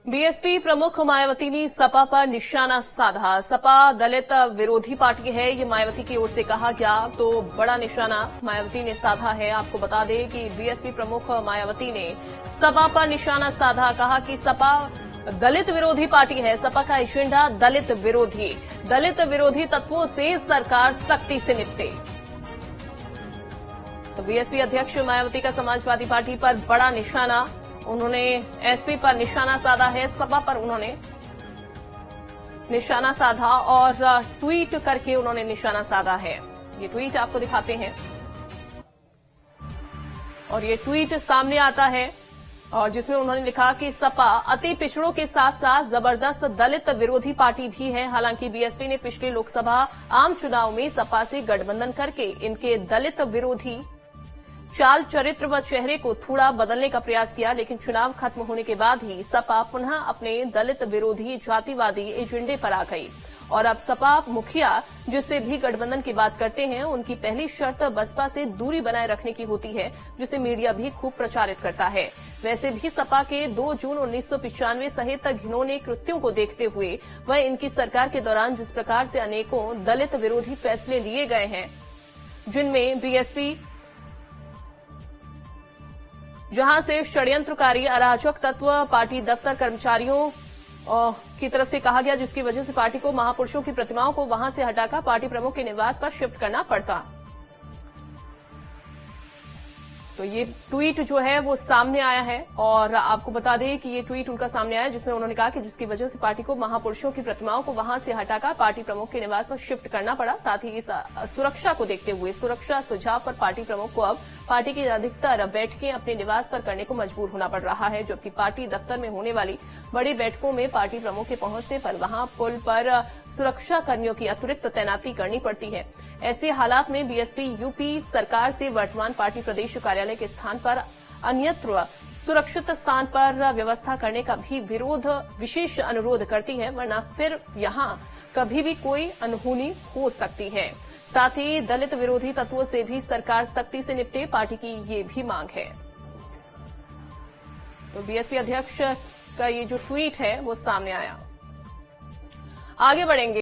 BSP प्रमुख मायावती ने सपा पर निशाना साधा। सपा दलित विरोधी पार्टी है, ये मायावती की ओर से कहा गया, तो बड़ा निशाना मायावती ने साधा है। आपको बता दें कि बीएसपी प्रमुख मायावती ने सपा पर निशाना साधा, कहा कि सपा दलित विरोधी पार्टी है, सपा का एजेंडा दलित विरोधी तत्वों से सरकार सख्ती से निपटे। तो बीएसपी अध्यक्ष मायावती का समाजवादी पार्टी पर बड़ा निशाना, उन्होंने एसपी पर निशाना साधा है, सपा पर उन्होंने निशाना साधा और ट्वीट करके उन्होंने निशाना साधा है। ये ट्वीट आपको दिखाते हैं और ये ट्वीट सामने आता है और जिसमें उन्होंने लिखा कि सपा अति पिछड़ों के साथ साथ जबरदस्त दलित विरोधी पार्टी भी है। हालांकि बीएसपी ने पिछले लोकसभा आम चुनाव में सपा से गठबंधन करके इनके दलित विरोधी चाल चरित्र व चेहरे को थोड़ा बदलने का प्रयास किया, लेकिन चुनाव खत्म होने के बाद ही सपा पुनः अपने दलित विरोधी जातिवादी एजेंडे पर आ गई और अब सपा मुखिया जिससे भी गठबंधन की बात करते हैं, उनकी पहली शर्त बसपा से दूरी बनाए रखने की होती है, जिसे मीडिया भी खूब प्रचारित करता है। वैसे भी सपा के 2 जून 1995 सहित घिनौने कृत्यों को देखते हुए वह इनकी सरकार के दौरान जिस प्रकार से अनेकों दलित विरोधी फैसले लिए गए हैं, जिनमें बीएसपी जहां से षड्यंत्रकारी अराजक तत्व पार्टी दफ्तर कर्मचारियों की तरफ से कहा गया, जिसकी वजह से पार्टी को महापुरुषों की प्रतिमाओं को वहां से हटाकर पार्टी प्रमुख के निवास पर शिफ्ट करना पड़ता। तो ये ट्वीट जो है वो सामने आया है और आपको बता दें कि ये ट्वीट उनका सामने आया जिसमें उन्होंने कहा कि जिसकी वजह से पार्टी को महापुरुषों की प्रतिमाओं को वहां से हटाकर पार्टी प्रमुख के निवास पर शिफ्ट करना पड़ा। साथ ही इस सुरक्षा को देखते हुए सुरक्षा सुझाव पर पार्टी प्रमुख को अब पार्टी की अधिकतर बैठकें अपने निवास पर करने को मजबूर होना पड़ रहा है, जबकि पार्टी दफ्तर में होने वाली बड़ी बैठकों में पार्टी प्रमुख के पहुंचने पर वहां पुल पर सुरक्षा कर्मियों की अतिरिक्त तैनाती करनी पड़ती है। ऐसे हालात में बीएसपी यूपी सरकार से वर्तमान पार्टी प्रदेश कार्यालय के स्थान पर अन्यत्र सुरक्षित स्थान पर व्यवस्था करने का भी विशेष अनुरोध करती है, वरना फिर यहां कभी भी कोई अनहोनी हो सकती है। साथ ही दलित विरोधी तत्वों से भी सरकार सख्ती से निपटे, पार्टी की ये भी मांग है। तो बीएसपी अध्यक्ष का ये जो ट्वीट है वो सामने आया। आगे बढ़ेंगे।